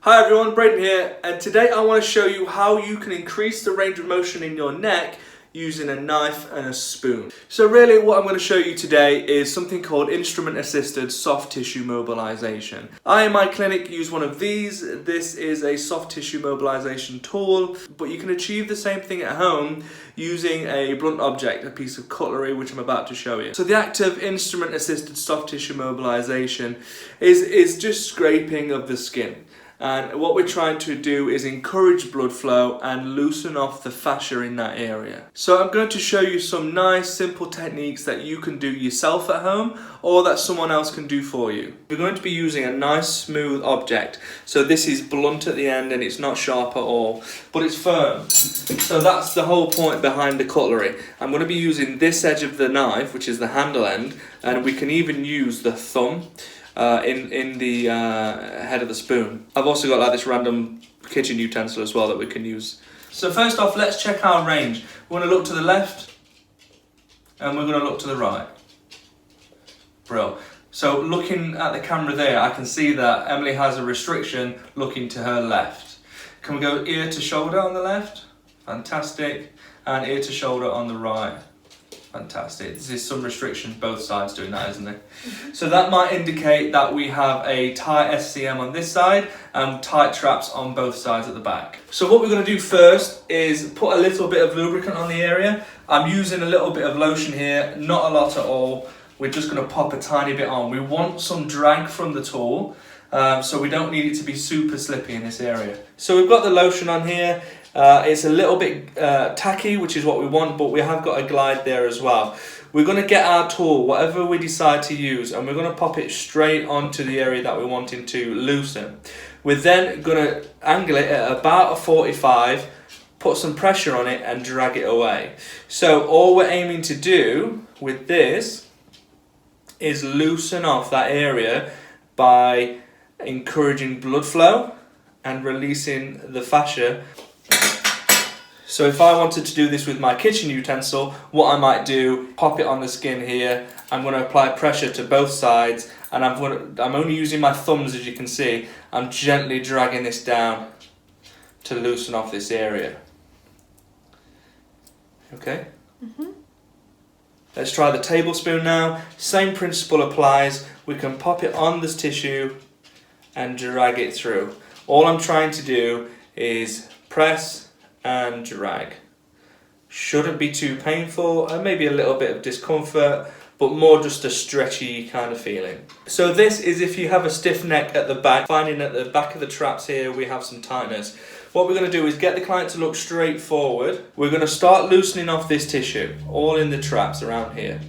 Hi everyone, Braden here, and today I want to show you how you can increase the range of motion in your neck using a knife and a spoon. So really what I'm going to show you today is something called Instrument-Assisted Soft Tissue Mobilisation. I in my clinic use one of these. This is a soft tissue mobilisation tool, but you can achieve the same thing at home using a blunt object, a piece of cutlery, which I'm about to show you. So the act of instrument-assisted soft tissue mobilisation is just scraping of the skin. And what we're trying to do is encourage blood flow and loosen off the fascia in that area. So I'm going to show you some nice simple techniques that you can do yourself at home or that someone else can do for you. We're going to be using a nice smooth object. So this is blunt at the end and it's not sharp at all, but it's firm. So that's the whole point behind the cutlery. I'm going to be using this edge of the knife, which is the handle end, and we can even use the thumb in the head of the spoon. I've also got like this random kitchen utensil as well that we can use. So first off, let's check our range. We're going to look to the left and we're going to look to the right. Bro. So looking at the camera there, I can see that Emily has a restriction looking to her left. Can we go ear to shoulder on the left? Fantastic. And ear to shoulder on the right. Fantastic. This is some restriction both sides doing that, isn't it? So that might indicate that we have a tight SCM on this side and tight traps on both sides at the back. So what we're going to do first is put a little bit of lubricant on the area. I'm using a little bit of lotion here, not a lot at all. We're just going to pop a tiny bit on. We want some drag from the tool, so we don't need it to be super slippy in this area. So we've got the lotion on here. It's a little bit tacky, which is what we want, but we have got a glide there as well. We're going to get our tool, whatever we decide to use, and we're going to pop it straight onto the area that we're wanting to loosen. We're then going to angle it at about a 45, put some pressure on it and drag it away. So all we're aiming to do with this is loosen off that area by encouraging blood flow and releasing the fascia. So if I wanted to do this with my kitchen utensil, what I might do, pop it on the skin here. I'm going to apply pressure to both sides, and I'm only using my thumbs, as you can see. I'm gently dragging this down to loosen off this area. Okay? Let's try the tablespoon now. Same principle applies. We can pop it on this tissue and drag it through. All I'm trying to do is press and drag. Shouldn't be too painful, and maybe a little bit of discomfort, but more just a stretchy kind of feeling. So this is if you have a stiff neck at the back, finding at the back of the traps here we have some tightness. What we're going to do is get the client to look straight forward. We're going to start loosening off this tissue, all in the traps around here.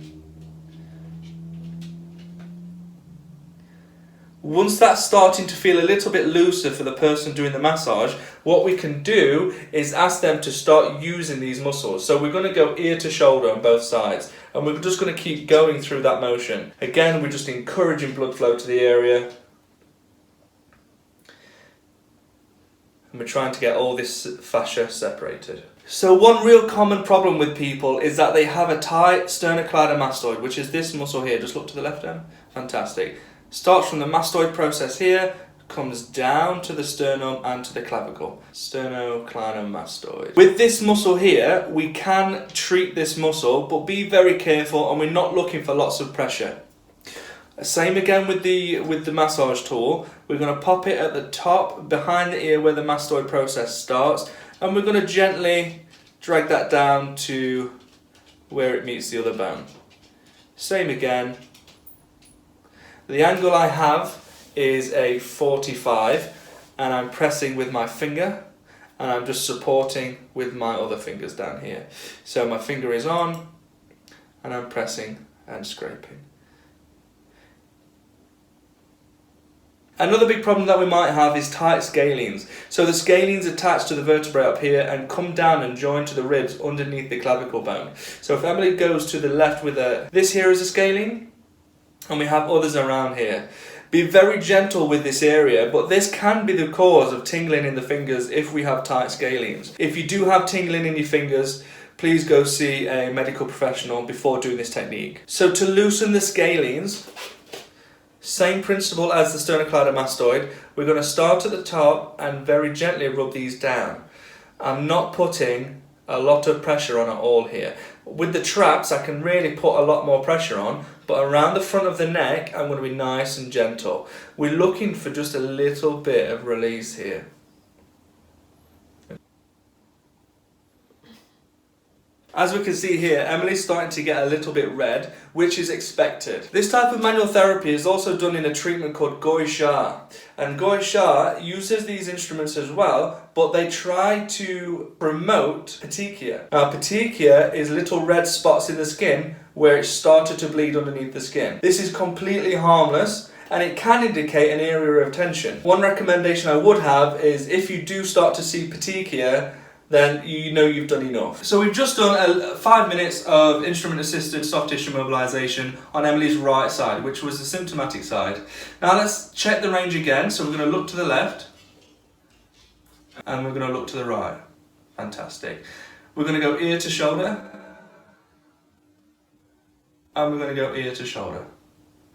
Once that's starting to feel a little bit looser for the person doing the massage, what we can do is ask them to start using these muscles. So we're going to go ear to shoulder on both sides, and we're just going to keep going through that motion. Again, we're just encouraging blood flow to the area. And we're trying to get all this fascia separated. So one real common problem with people is that they have a tight sternocleidomastoid, which is this muscle here. Just look to the left hand. Fantastic. Starts from the mastoid process here, comes down to the sternum and to the clavicle. Sternocleidomastoid. With this muscle here, we can treat this muscle, but be very careful, and we're not looking for lots of pressure. Same again with the massage tool. We're going to pop it at the top, behind the ear where the mastoid process starts, and we're going to gently drag that down to where it meets the other bone. Same again. The angle I have is a 45, and I'm pressing with my finger, and I'm just supporting with my other fingers down here. So my finger is on, and I'm pressing and scraping. Another big problem that we might have is tight scalenes. So the scalenes attach to the vertebrae up here and come down and join to the ribs underneath the clavicle bone. So if Emily goes to the left with this here is a scalene, and we have others around here. Be very gentle with this area, but this can be the cause of tingling in the fingers if we have tight scalenes. If you do have tingling in your fingers, please go see a medical professional before doing this technique. So to loosen the scalenes, Same principle as the sternocleidomastoid. We're going to start at the top and very gently rub these down. I'm not putting a lot of pressure on at all here. With the traps I can really put a lot more pressure on, but around the front of the neck I'm going to be nice and gentle. We're looking for just a little bit of release here. As we can see here, Emily's starting to get a little bit red, which is expected. This type of manual therapy is also done in a treatment called gouache. And gouache uses these instruments as well, but they try to promote petechia. Now, petechia is little red spots in the skin where it's started to bleed underneath the skin. This is completely harmless, and it can indicate an area of tension. One recommendation I would have is if you do start to see petechia, then you know you've done enough. So we've just done 5 minutes of instrument-assisted soft tissue mobilisation on Emily's right side, which was the symptomatic side. Now let's check the range again. So we're going to look to the left, and we're going to look to the right. Fantastic. We're going to go ear to shoulder, and we're going to go ear to shoulder.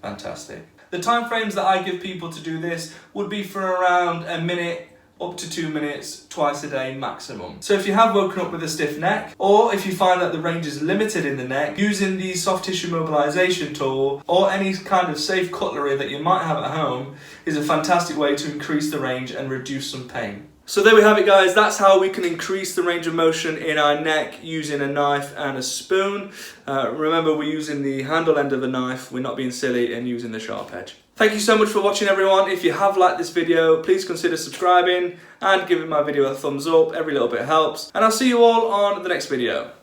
Fantastic. The time frames that I give people to do this would be for around a minute up to 2 minutes, twice a day maximum. So if you have woken up with a stiff neck, or if you find that the range is limited in the neck, using the soft tissue mobilisation tool or any kind of safe cutlery that you might have at home is a fantastic way to increase the range and reduce some pain. So there we have it, guys. That's how we can increase the range of motion in our neck using a knife and a spoon. Remember, we're using the handle end of the knife. We're not being silly and using the sharp edge. Thank you so much for watching, everyone. If you have liked this video, please consider subscribing and giving my video a thumbs up. Every little bit helps. And I'll see you all on the next video.